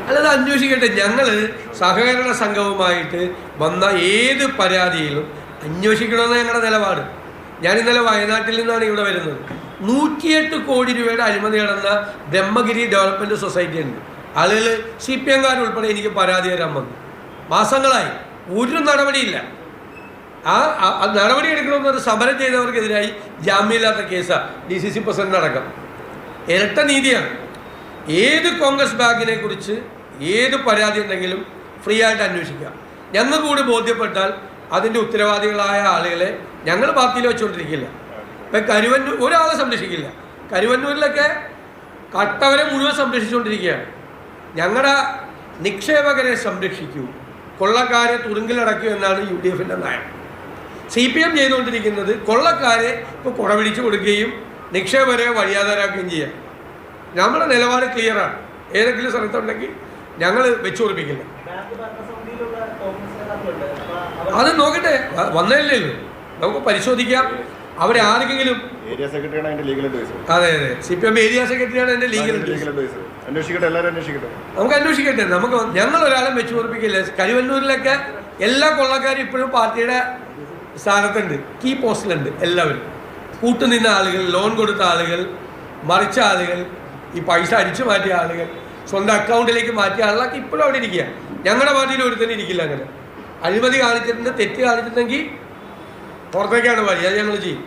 അല്ലാതെ അന്വേഷിക്കട്ടെ. ഞങ്ങൾ സഹകരണ സംഘവുമായിട്ട് വന്ന ഏത് പരാതിയിലും അന്വേഷിക്കണമെന്ന് ഞങ്ങളുടെ നിലപാട്. ഞാൻ ഇന്നലെ വയനാട്ടിൽ നിന്നാണ് ഇവിടെ വരുന്നത്. 108 കോടി രൂപയുടെ അഴിമതി നടന്ന ബ്രഹ്മഗിരി ഡെവലപ്മെൻറ്റ് സൊസൈറ്റി ഉണ്ട്. ആളുകൾ CPM ഉൾപ്പെടെ എനിക്ക് പരാതി തരാൻ വന്നു. മാസങ്ങളായി ഒരു നടപടിയില്ല. ആ നടപടി എടുക്കണമെന്നൊരു സമരം ചെയ്തവർക്കെതിരായി ജാമ്യമില്ലാത്ത കേസാണ് DCC പ്രസിഡന്റ് അടക്കം. ഇരട്ട നീതിയാണ്. ഏത് കോൺഗ്രസ് ബാങ്കിനെ കുറിച്ച് ഏത് പരാതി ഉണ്ടെങ്കിലും ഫ്രീ ആയിട്ട് അന്വേഷിക്കാം. ഞങ്ങൾക്ക് കൂടി ബോധ്യപ്പെട്ടാൽ അതിൻ്റെ ഉത്തരവാദികളായ ആളുകളെ ഞങ്ങൾ പാർട്ടിയിൽ വെച്ചുകൊണ്ടിരിക്കില്ല. ഇപ്പം കരുവന്നൂർ ഒരാളെ സംരക്ഷിക്കില്ല. കരുവന്നൂരിലൊക്കെ കട്ടവരെ മുഴുവൻ സംരക്ഷിച്ചുകൊണ്ടിരിക്കുകയാണ്. ഞങ്ങളുടെ നിക്ഷേപകരെ സംരക്ഷിക്കൂ, കൊള്ളക്കാരെ തുറുങ്കിലടക്കൂ എന്നാണ് UDFൻ്റെ നയം. CPM ചെയ്തുകൊണ്ടിരിക്കുന്നത് കൊള്ളക്കാരെ ഇപ്പോൾ കുടപിടിച്ചു കൊടുക്കുകയും നിക്ഷേപകരെ വഴിയാധാരാക്കുകയും ചെയ്യാം. നമ്മുടെ നിലപാട് ക്ലിയറാണ്. ഏതെങ്കിലും സ്ഥലത്തുണ്ടെങ്കിൽ ഞങ്ങൾ വെച്ചു കൊടുപ്പിക്കില്ല. അത് നോക്കട്ടെ, വന്നല്ലേ നമുക്ക് പരിശോധിക്കാം. അവരെ ആർക്കെങ്കിലും ഏരിയ സെക്രട്ടറിയാണ് അതിന്റെ ലീഗൽ അഡ്വൈസർ. അതെ CPM ഏരിയ സെക്രട്ടറിയാണ് എൻ്റെ ലീഗൽ അഡ്വൈസർ. അന്വേഷിക്കട്ടെ, എല്ലാവരും അന്വേഷിക്കട്ടെ. നമുക്ക് അന്വേഷിക്കട്ടെ. നമുക്ക് ഞങ്ങൾ ഒരാളും വെച്ചു കൊടുപ്പിക്കില്ല. കരുവന്നൂരിലൊക്കെ എല്ലാ കൊള്ളക്കാരും ഇപ്പോഴും പാർട്ടിയുടെ സ്ഥാനത്തുണ്ട്, കീ പോസ്റ്റിലുണ്ട്. എല്ലാവരും കൂട്ടുനിന്ന ആളുകൾ, ലോൺ കൊടുത്ത ആളുകൾ, മറിച്ച ആളുകൾ, ഈ പൈസ അടിച്ചു മാറ്റിയ ആളുകൾ, സ്വന്തം അക്കൗണ്ടിലേക്ക് മാറ്റിയ ആളുകളൊക്കെ ഇപ്പോഴും അവിടെ ഇരിക്കുക. ഞങ്ങളുടെ പാർട്ടിയിൽ ഒരു തന്നെ ഇരിക്കില്ല. അങ്ങനെ അഴിമതി കാണിച്ചിട്ടുണ്ട്, തെറ്റ് കാണിച്ചിട്ടുണ്ടെങ്കിൽ പുറത്തേക്കാണ് വഴി. അത് ഞങ്ങൾ ചെയ്യും.